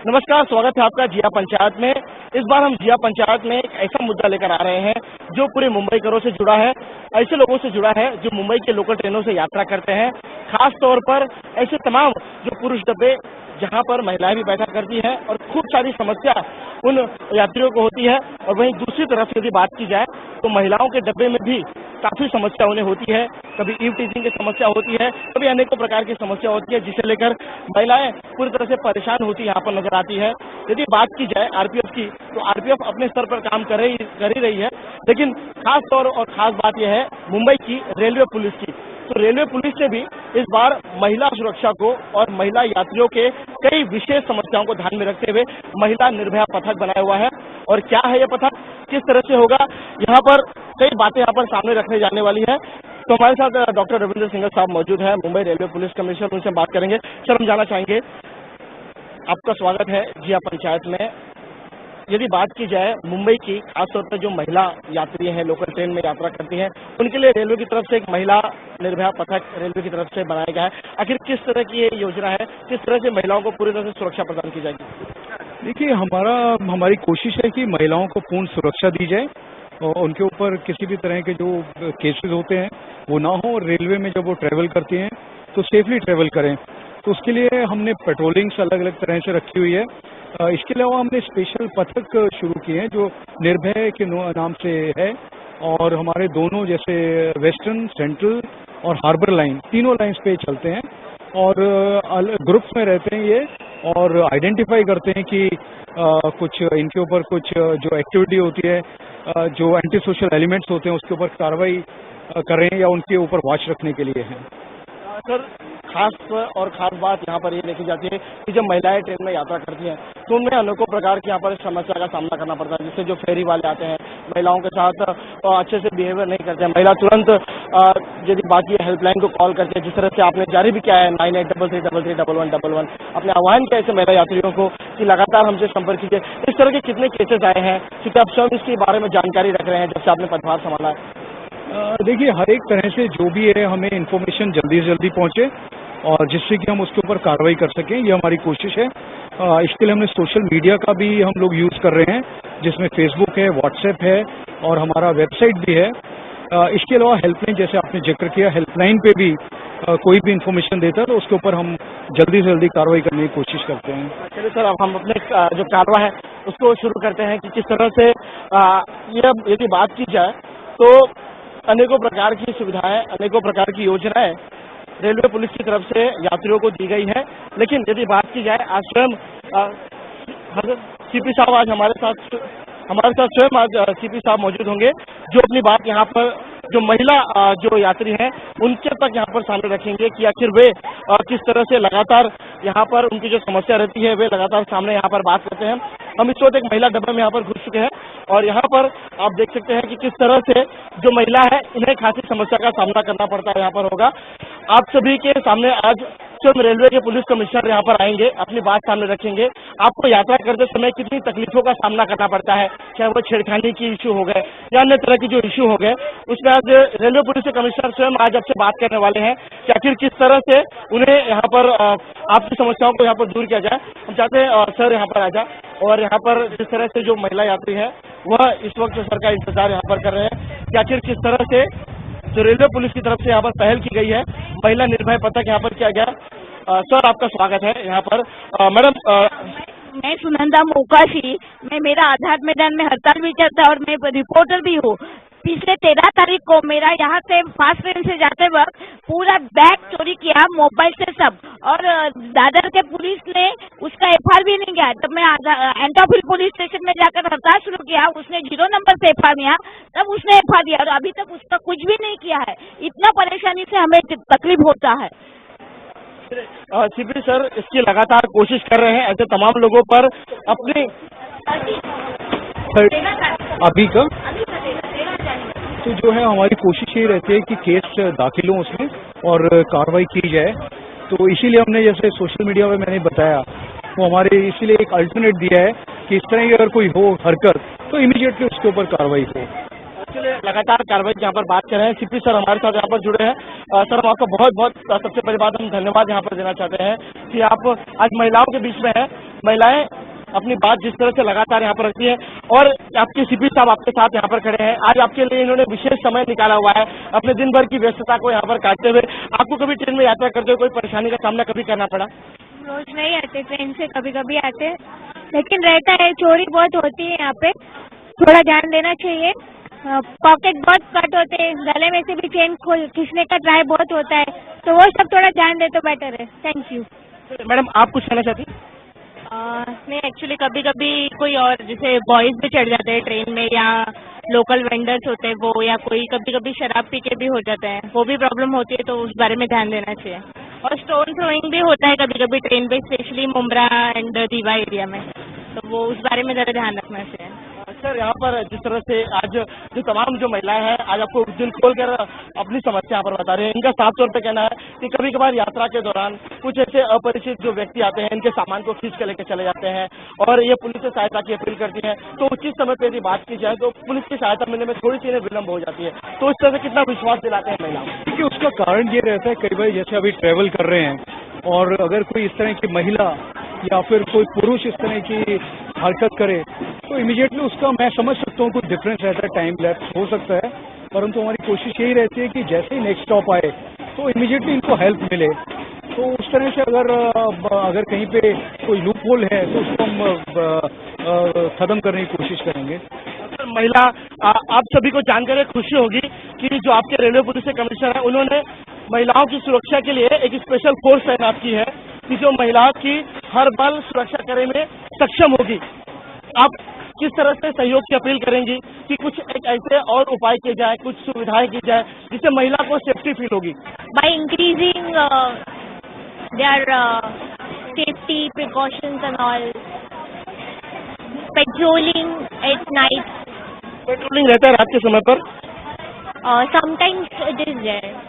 नमस्कार, स्वागत है आपका जिया पंचायत में। इस बार हम जिया पंचायत में एक ऐसा मुद्दा लेकर आ रहे हैं जो पूरे मुंबईकरों से जुड़ा है, ऐसे लोगों से जुड़ा है जो मुंबई के लोकल ट्रेनों से यात्रा करते हैं। खास तौर पर ऐसे तमाम जो पुरुष डब्बे जहां पर महिलाएं भी बैठा करती हैं और खूब सारी समस्या उन यात्रियों को होती है। और वहीं दूसरी तरफ यदि बात की जाए तो महिलाओं के डब्बे में भी काफी समस्या उन्हें होती है। कभी ईव टीजिंग की समस्या होती है, कभी अनेकों प्रकार की समस्या होती है, जिसे लेकर महिलाएं पूरी तरह से परेशान होती यहाँ पर नजर आती है। यदि बात की जाए आरपीएफ की, तो आरपीएफ अपने स्तर पर काम कर ही रही है, लेकिन खास तौर और खास बात यह है मुंबई की रेलवे पुलिस की। तो रेलवे पुलिस ने भी इस बार महिला सुरक्षा को और महिला यात्रियों के कई विशेष समस्याओं को ध्यान में रखते हुए महिला निर्भया पथक बनाया हुआ है। और क्या है यह पथक, किस तरह से होगा, यहाँ पर कई बातें यहाँ पर सामने रखने जाने वाली है। तो हमारे साथ डॉक्टर रविंद्र सिंघल साहब मौजूद है, मुंबई रेलवे पुलिस कमिश्नर, उनसे बात करेंगे। सर, हम जानना चाहेंगे, आपका स्वागत है जिया पंचायत में। यदि बात की जाए मुंबई की, खासतौर पर जो महिला यात्री हैं, लोकल ट्रेन में यात्रा करती हैं, उनके लिए रेलवे की तरफ से एक महिला निर्भया पथक रेलवे की तरफ से बनाया गया है। आखिर किस तरह की ये योजना है, किस तरह से महिलाओं को पूरी तरह से सुरक्षा प्रदान की जाएगी? देखिए, हमारी कोशिश है कि महिलाओं को पूर्ण सुरक्षा दी जाए और उनके ऊपर किसी भी तरह के जो केसेस होते हैं वो ना हो, और रेलवे में जब वो ट्रैवल करती हैं तो सेफली ट्रैवल करें। तो उसके लिए हमने पेट्रोलिंग्स अलग अलग तरह से रखी हुई है। इसके अलावा हमने स्पेशल पथक शुरू किए हैं जो निर्भय के नाम से है, और हमारे दोनों जैसे वेस्टर्न, सेंट्रल और हार्बर लाइन, तीनों लाइन्स पे चलते हैं और ग्रुप्स में रहते हैं ये, और आइडेंटिफाई करते हैं कि कुछ इनके ऊपर कुछ जो एक्टिविटी होती है, जो एंटी सोशल एलिमेंट्स होते हैं उसके ऊपर कार्रवाई करें या उनके ऊपर वॉच रखने के लिए है। सर, खास और खास बात यहाँ पर ये देखी जाती है कि जब महिलाएं ट्रेन में यात्रा करती हैं तो उनमें अनेकों प्रकार की यहाँ पर समस्या का सामना करना पड़ता है। जिससे जो फेरी वाले आते हैं, महिलाओं के साथ अच्छे से बिहेवियर नहीं करते हैं। महिला तुरंत यदि बाकी हेल्पलाइन को कॉल करते हैं, जिस तरह से आपने जारी भी किया है 9833331111, अपने आह्वान किया ऐसे महिला यात्रियों को कि लगातार हमसे संपर्क कीजिए। इस तरह के कितने केसेस आए हैं, क्योंकि आप स्वयं इसके बारे में जानकारी रख रहे हैं जब से आपने पदभार संभाला है? देखिए, हर एक तरह से जो भी है हमें इन्फॉर्मेशन जल्दी से जल्दी पहुंचे और जिससे कि हम उसके ऊपर कार्रवाई कर सकें, ये हमारी कोशिश है। इसके लिए हमने सोशल मीडिया का भी हम लोग यूज़ कर रहे हैं, जिसमें फेसबुक है, व्हाट्सएप है और हमारा वेबसाइट भी है। इसके अलावा हेल्पलाइन, जैसे आपने जिक्र किया, हेल्पलाइन पे भी कोई भी इन्फॉर्मेशन देता है तो उसके ऊपर हम जल्दी से जल्दी कार्रवाई करने की कोशिश करते हैं। चलिए सर, अब हम अपने जो कार्रवाई है उसको शुरू करते हैं कि किस तरह से यदि बात की जाए तो अनेकों प्रकार की सुविधाएं, अनेकों प्रकार की योजनाएं रेलवे पुलिस की तरफ से यात्रियों को दी गई है। लेकिन यदि बात की जाए, आज स्वयं सीपी साहब आज हमारे साथ स्वयं आज सीपी साहब मौजूद होंगे, जो अपनी बात यहाँ पर जो महिला जो यात्री हैं उनके तक यहाँ पर सामने रखेंगे कि आखिर वे किस तरह से लगातार यहाँ पर उनकी जो समस्या रहती है वे लगातार सामने यहाँ पर बात करते हैं। हम इस वक्त एक महिला डब्बा में यहाँ पर घुस चुके हैं और यहाँ पर आप देख सकते हैं कि किस तरह से जो महिला है इन्हें खासी समस्या का सामना करना पड़ता है। यहाँ पर होगा आप सभी के सामने आज स्वयं रेलवे के पुलिस कमिश्नर यहाँ पर आएंगे, अपनी बात सामने रखेंगे। आपको यात्रा करते समय कितनी तकलीफों का सामना करना पड़ता है, चाहे वो छेड़खानी की इशू हो गए या अन्य तरह की जो इशू हो गए, उसमें आज रेलवे पुलिस के कमिश्नर स्वयं आज आपसे बात करने वाले हैं कि आखिर किस तरह से उन्हें यहाँ पर आपकी समस्याओं को यहाँ पर दूर किया जाए। हम चाहते हैं सर यहाँ पर आ जाए, और यहाँ पर जिस तरह से जो महिला यात्री है वह इस वक्त सर का इंतजार यहाँ पर कर रहे हैं कि आखिर किस तरह से जो रेलवे पुलिस की तरफ से यहाँ पर पहल की गई है, महिला निर्भय पथक यहाँ पर किया गया। सर, आपका स्वागत है यहाँ पर। मैडम, मैं सुनंदा मोकाशी, मेरा आधार मैदान में हड़ताल भी चलता है और मैं रिपोर्टर भी हूँ। पिछले 13 तारीख को मेरा यहाँ से फास्ट ट्रेन से जाते वक्त पूरा बैग चोरी किया, मोबाइल से सब, और दादर के पुलिस ने उसका एफआईआर भी नहीं किया। जब मैं एंटोफिल पुलिस स्टेशन में जाकर हड़ताल शुरू किया, उसने 0 नंबर से एफआईआर दिया, तब उसने एफआईआर दिया और अभी तक उसका कुछ भी नहीं किया है। इतना परेशानी से हमें तकलीफ होता है। सीपी सर इसकी लगातार कोशिश कर रहे हैं ऐसे तमाम लोगों पर अपनी अभी का तो जो है हमारी कोशिश ये रहती है कि केस दाखिल हो उसमें और कार्रवाई की जाए। तो इसीलिए हमने, जैसे सोशल मीडिया में मैंने बताया, वो हमारे इसीलिए एक अल्टरनेट दिया है कि इस तरह की अगर कोई हो हरकत तो इमीडिएटली उसके ऊपर कार्रवाई हो। चलिए, लगातार कार्रवाई की यहाँ पर बात कर रहे हैं। सीपी सर हमारे साथ यहाँ पर जुड़े हैं। सर, हम आपका बहुत बहुत सबसे पहली बात हम धन्यवाद यहाँ पर देना चाहते हैं कि आप आज महिलाओं के बीच में हैं महिलाएं अपनी बात जिस तरह से लगातार यहाँ पर रखती है, और आपके सीपी साहब आपके साथ यहाँ पर खड़े हैं। आज आपके लिए इन्होंने विशेष समय निकाला हुआ है अपने दिन भर की व्यस्तता को यहाँ पर काटते हुए। आपको कभी ट्रेन में यात्रा करते हुए कोई परेशानी का सामना कभी करना पड़ा? रोज नहीं आते ट्रेन से, कभी कभी आते, लेकिन रहता है, चोरी बहुत होती है यहाँ पे, थोड़ा ध्यान देना चाहिए। पॉकेट बहुत कट होते हैं, गले में से भी चेन खींचने का ट्राई बहुत होता है, तो वो सब थोड़ा ध्यान दे तो बेटर है। Thank you. मैडम, आप कुछ कहना चाहती? नहीं, एक्चुअली कभी कभी कोई और जैसे बॉयज भी चढ़ जाते हैं ट्रेन में, या लोकल वेंडर्स होते हैं वो, या कोई कभी कभी शराब पी के भी हो जाते हैं, वो भी प्रॉब्लम होती है, तो उस बारे में ध्यान देना चाहिए। और स्टोन थ्रोइंग भी होता है कभी कभी ट्रेन पे, specially Mumbra and Rewa area में, तो वो उस बारे में ज़्यादा ध्यान रखना चाहिए। सर, यहाँ पर जिस तरह से आज जो तमाम जो महिलाएं हैं आज आपको दिल खोलकर अपनी समस्या यहाँ पर बता रहे हैं, इनका साफ तौर पे कहना है कि कभी कभार यात्रा के दौरान कुछ ऐसे अपरिचित जो व्यक्ति आते हैं, इनके सामान को खींच के लेकर चले जाते हैं और ये पुलिस से सहायता की अपील करती है। तो उचित समय पर यदि बात की जाए तो पुलिस की सहायता मिलने में थोड़ी सी विलम्ब हो जाती है। तो इस तरह से कितना विश्वास दिलाते हैं महिलाओं? क्योंकि उसका कारण ये रहता है, कई बार जैसे अभी ट्रेवल कर रहे हैं और अगर कोई इस तरह की महिला या फिर कोई पुरुष इस तरह की हरकत करे तो इमीडिएटली उसका मैं समझ सकता हूँ कुछ डिफरेंस रहता है, टाइम लैप्स हो सकता है, परंतु हमारी कोशिश यही रहती है कि जैसे ही नेक्स्ट स्टॉप आए तो इमीडिएटली इनको हेल्प मिले। तो उस तरह से अगर कहीं पे कोई लूप होल है तो उसको हम खत्म करने की कोशिश करेंगे। महिला, आप सभी को जानकर खुशी होगी कि जो आपके रेलवे पुलिस के कमिश्नर हैं, उन्होंने महिलाओं की सुरक्षा के लिए एक स्पेशल फोर्स तैनात की है कि जो महिला की हर पल सुरक्षा करने में सक्षम होगी। आप किस तरह से सहयोग की अपील करेंगी कि कुछ एक ऐसे और उपाय किए जाए, कुछ सुविधाएं की जाए जिससे महिला को सेफ्टी फील होगी? By increasing their safety precautions and all, patrolling at night. Patrolling रहता है रात के समय पर? Sometimes it is there.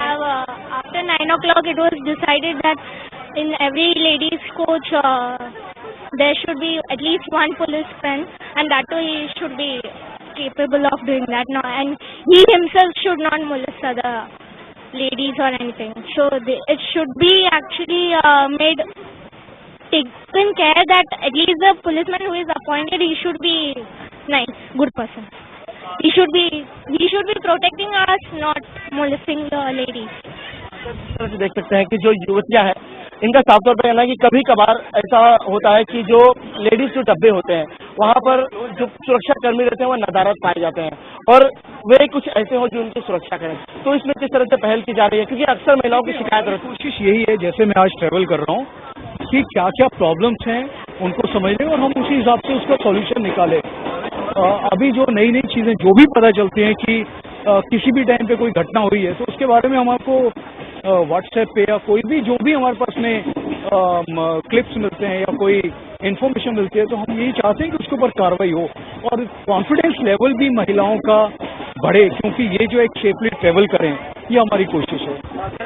After 9 o'clock, it was decided that in every ladies coach there should be at least one policeman, and that too he should be capable of doing that. No, and he himself should not molest other ladies or anything. So it should be actually made taken care that at least the policeman who is appointed, he should be nice, good person. He should be protecting us, not molesting the ladies. देख सकते हैं कि जो युवतियां हैं, इनका साफ तौर पर कहना है कि कभी कभार ऐसा होता है कि जो लेडीज जो डब्बे होते हैं वहां पर जो सुरक्षा कर्मी रहते हैं वो नदारत पाए जाते हैं और वे कुछ ऐसे हो जो उनकी सुरक्षा करें। तो इसमें किस तरह से पहल की जा रही है, क्योंकि अक्सर महिलाओं की शिकायत रहती है? कोशिश यही है, जैसे मैं आज ट्रेवल कर रहा हूँ, कि क्या क्या प्रॉब्लम्स हैं उनको समझ लें और हम उसी हिसाब से उसका सॉल्यूशन निकालें। अभी जो नई नई चीज़ें जो भी पता चलती हैं कि किसी भी टाइम पे कोई घटना हुई है तो उसके बारे में हम आपको व्हाट्सएप पे या कोई भी जो भी हमारे पास में क्लिप्स मिलते हैं या कोई इन्फॉर्मेशन मिलती है तो हम यही चाहते हैं कि उसके ऊपर कार्रवाई हो और कॉन्फिडेंस लेवल भी महिलाओं का बढ़े, क्योंकि ये जो एक सेफली ट्रेवल करें ये हमारी कोशिश है।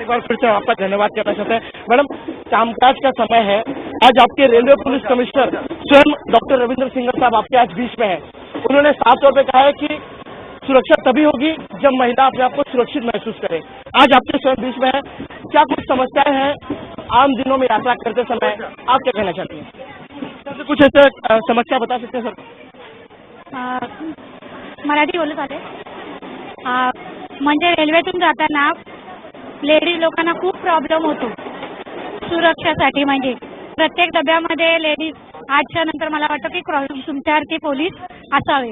एक बार फिर से आपका धन्यवाद करना चाहते हैं। मैडम, कामकाज का समय है, आज आपके रेलवे पुलिस कमिश्नर स्वयं डॉक्टर रविंद्र सिंघल साहब आपके आज बीच में हैं। उन्होंने साफ तौर पर कहा है कि सुरक्षा तभी होगी जब महिला अपने आप को सुरक्षित महसूस करे। आज आपके स्वयं बीच में है, क्या कुछ समस्याएं हैं आम दिनों में यात्रा करते समय, आप क्या कहना चाहती हैं? कुछ ऐसे समस्या बता सकते हैं सर? मराठी बोलू चालेल? म्हणजे रेल्वेतून जाताना लेडीज लोकांना खूप प्रॉब्लेम होतो सुरक्षेसाठी। म्हणजे प्रत्येक डब्यामध्ये लेडीज, आजच्या नंतर मला वाटतं की तुमच्यासारखे पोलीस असावे,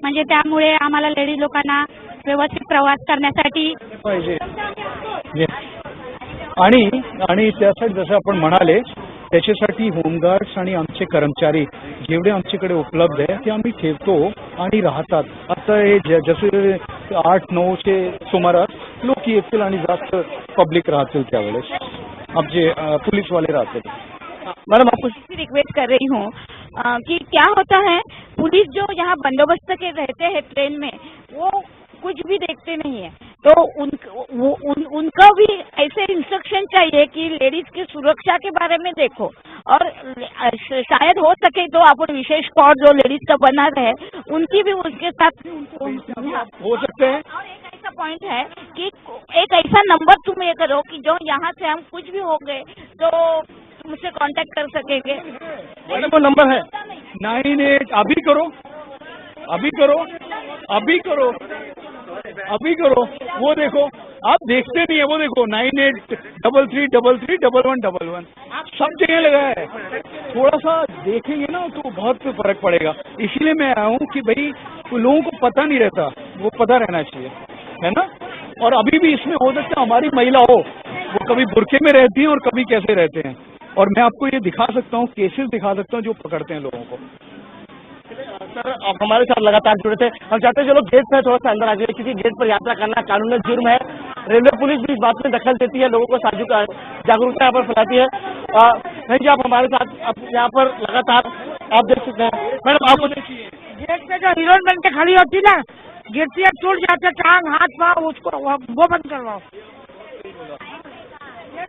म्हणजे त्यामुळे आम्हाला लेडीज लोकांना व्यवस्थित प्रवास करण्यासाठी पाहिजे। आणि त्यासाठी जसं आपण म्हणाले त्याच्यासाठी होमगार्ड्स आणि आमचे कर्मचारी जेवढे आमच्याकडे उपलब्ध आहे ते आम्ही ठेवतो आणि राहतात। आता हे जसे 8-9चे सुमारास लोक येतील आणि जास्त पब्लिक राहतील त्यावेळेस आमचे पुलिसवाले राहतील। मैडम, आपको रिक्वेस्ट कर रही हूँ कि क्या होता है, पुलिस जो यहाँ बंदोबस्त के रहते हैं ट्रेन में, वो कुछ भी देखते नहीं है। तो उनको भी ऐसे इंस्ट्रक्शन चाहिए कि लेडीज की सुरक्षा के बारे में देखो, और शायद हो सके तो अपन विशेष स्क्वाड जो लेडीज का बना रहे उनकी भी उसके साथ हो सकते हैं। और एक ऐसा पॉइंट है कि एक ऐसा नंबर तुम ये करो कि जो यहाँ से हम कुछ भी हो गए तो तुमसे कांटेक्ट कर सकेंगे। मैडम वो नंबर है 98 अभी करो, अभी करो, अभी करो, अभी करो। वो देखो, आप देखते नहीं है, वो देखो 9833331111 सब जगह लगा है। थोड़ा सा देखेंगे ना तो बहुत फर्क पड़ेगा। इसीलिए मैं आया हूँ कि भाई लोगों को पता नहीं रहता, वो पता रहना चाहिए, है ना। और अभी भी इसमें हो सकता है हमारी महिला हो, वो कभी बुरके में रहती है और कभी कैसे रहते हैं। और मैं आपको ये दिखा सकता हूँ, केसेस दिखा सकता हूँ जो पकड़ते हैं लोगों को। सर आप हमारे साथ लगातार जुड़े थे, हम चाहते हैं जो लोग गेट पे थोड़ा सा अंदर आ जाए, क्योंकि गेट पर यात्रा करना कानूनी जुर्म है। रेलवे पुलिस भी इस बात में दखल देती है, लोगों को जागरूकता यहाँ पर फैलाती है। नहीं जी, आप हमारे साथ यहाँ पर लगातार आप देख सकते हैं। मैडम आपको गेट पे जो हीरोइन बन के खड़ी होती ना, गेट से टूट जाते टांग हाथ पाँव, उसको वो बंद करवाओ।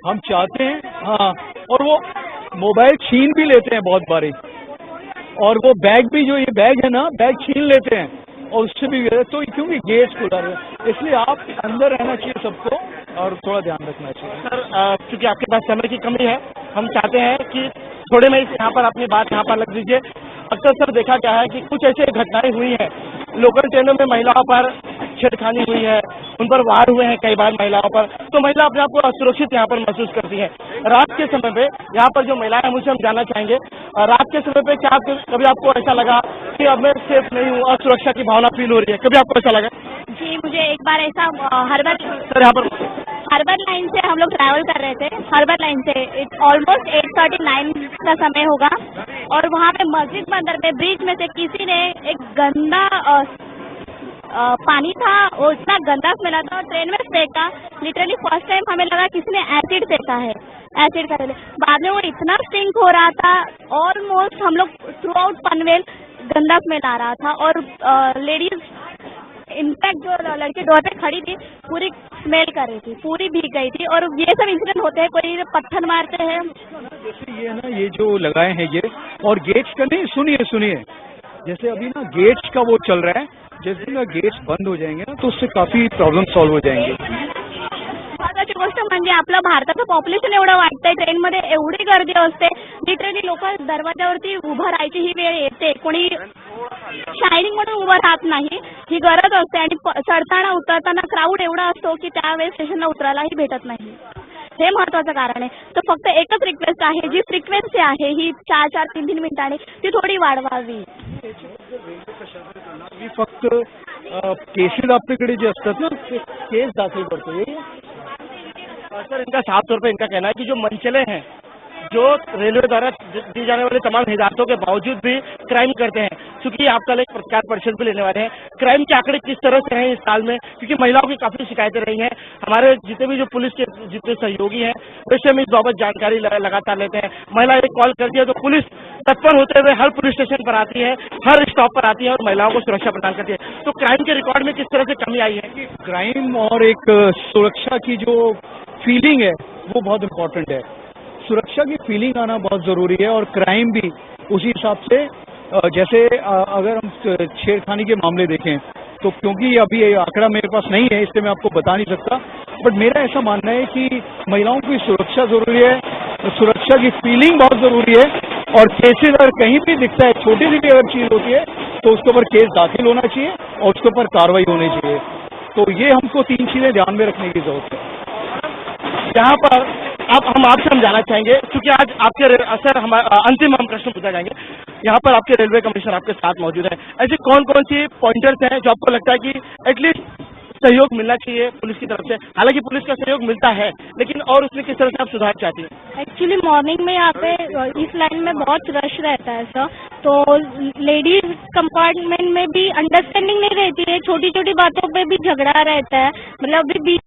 हम चाहते हैं, हाँ, और वो मोबाइल छीन भी लेते हैं बहुत बारी, और वो बैग भी, जो ये बैग है ना, बैग छीन लेते हैं और उससे भी तो क्योंकि गेट खुला है, इसलिए आप अंदर रहना चाहिए सबको और थोड़ा ध्यान रखना चाहिए। सर क्योंकि आपके पास समय की कमी है, हम चाहते हैं कि थोड़े में यहाँ पर अपनी बात यहाँ पर लग दीजिए। अक्सर सर देखा गया है कि कुछ ऐसे घटनाएं हुई हैं, लोकल ट्रेनों में महिलाओं पर छेड़खानी हुई है, उन पर वार हुए हैं कई बार महिलाओं पर, तो महिला अपने आप को असुरक्षित यहाँ पर महसूस करती है। रात के समय पे यहाँ पर जो महिलाएं हैं, मुझसे हम जानना चाहेंगे, रात के समय पे क्या कभी आपको ऐसा लगा कि अब मैं सेफ नहीं हूँ, असुरक्षा की भावना फील हो रही है, कभी आपको ऐसा लगा? जी, मुझे एक बार ऐसा सर यहाँ पर हार्बर लाइन से हम लोग ट्रैवल कर रहे थे, हार्बर लाइन से ऑलमोस्ट 8:39 का समय होगा, और वहाँ पे मस्जिद बंदर पे ब्रिज में से किसी ने एक गंदा पानी था, वो इतना गंदा स्मेल आता और ट्रेन में फेंका। लिटरली फर्स्ट टाइम हमें लगा किसी ने एसिड फेंका है, एसिड का। बाद में वो इतना स्टिंक हो रहा था, ऑलमोस्ट हम लोग थ्रू आउट पनवेल गंदा स्मेल आ रहा था, और लेडीज इनफैक्ट जो लड़के डोर पे खड़ी थी पूरी स्मेल कर रही थी, पूरी भीग गई थी। और ये सब इंसिडेंट होते हैं, कोई पत्थर मारते हैं, जैसे ये ना, ये जो लगाए हैं ये, और गेट्स का नहीं, सुनिए, जैसे अभी ना गेट्स का वो चल रहा है, जैसे ना गेट्स बंद हो जाएंगे ना तो उससे काफी प्रॉब्लम सॉल्व हो जाएंगे। महत्वाची गोष्ट म्हणजे आपलं भारताचं पॉप्युलेशन एवढं वाढतंय, ट्रेनमध्ये एवढी गर्दी असते, लिटरली लोक दरवाजावरती उभं राहायची ही वेळ येते, कोणी शायनिंग म्हणून उभं राहत नाही, ही गरज असते। आणि चढताना उतरताना क्राऊड एवढा असतो की त्यावेळेस स्टेशनला उतरायलाही भेटत नाही, हे महत्वाचं कारण आहे। तर फक्त एकच रिक्वेस्ट आहे, जी फ्रिक्वेन्सी आहे ही 4-4, 3-3 मिनिटांनी ती थोडी वाढवावी। फक्त केसेस आपल्याकडे जे असतात ना, ते केस दाखल करतो। सर इनका साफ तौर पे इनका कहना है कि जो मनचले हैं, जो रेलवे द्वारा दी जाने वाली तमाम हिदायतों के बावजूद भी क्राइम करते हैं, क्योंकि आप कल एक पत्रकार परिषद भी लेने वाले हैं। क्राइम के आंकड़े किस तरह से हैं इस साल में, क्योंकि महिलाओं की काफी शिकायतें रही हैं। हमारे जितने भी जो पुलिस के जितने सहयोगी हैं, वैसे हम इस बाबत जानकारी लगातार लेते हैं। महिला एक कॉल करती है तो पुलिस तत्पर होते हुए हर पुलिस स्टेशन पर आती है, हर स्टॉप पर आती है और महिलाओं को सुरक्षा प्रदान करती है। तो क्राइम के रिकॉर्ड में किस तरह से कमी आई है? क्राइम और एक सुरक्षा की जो फीलिंग है वो बहुत इम्पोर्टेंट है। सुरक्षा की फीलिंग आना बहुत ज़रूरी है, और क्राइम भी उसी हिसाब से। जैसे अगर हम छेड़खानी के मामले देखें तो, क्योंकि अभी ये आंकड़ा मेरे पास नहीं है इसलिए मैं आपको बता नहीं सकता, बट मेरा ऐसा मानना है कि महिलाओं की सुरक्षा ज़रूरी है, सुरक्षा की फीलिंग बहुत ज़रूरी है। और केसेस अगर कहीं भी दिखता है, छोटी सी भी अगर चीज़ होती है तो उसके ऊपर केस दाखिल होना चाहिए और उसके ऊपर कार्रवाई होनी चाहिए। तो ये हमको 3 चीज़ें ध्यान में रखने की जरूरत है। यहाँ पर हम आपसे हम जानना चाहेंगे, क्योंकि आज आपके सर हम अंतिम हम प्रश्न पूछा जाएंगे। यहाँ पर आपके रेलवे कमिश्नर आपके साथ मौजूद है, ऐसी कौन कौन सी पॉइंटर्स हैं जो आपको लगता है कि एटलीस्ट सहयोग मिलना चाहिए पुलिस की तरफ से? हालांकि पुलिस का सहयोग मिलता है, लेकिन और उसमें किस तरह से आप सुधार चाहती हैं? एक्चुअली मॉर्निंग में यहाँ पे इस लाइन में बहुत रश रहता है सर, तो लेडीज कंपार्टमेंट में भी अंडरस्टैंडिंग नहीं रहती है, छोटी छोटी बातों पे भी झगड़ा रहता है। मतलब अभी बीच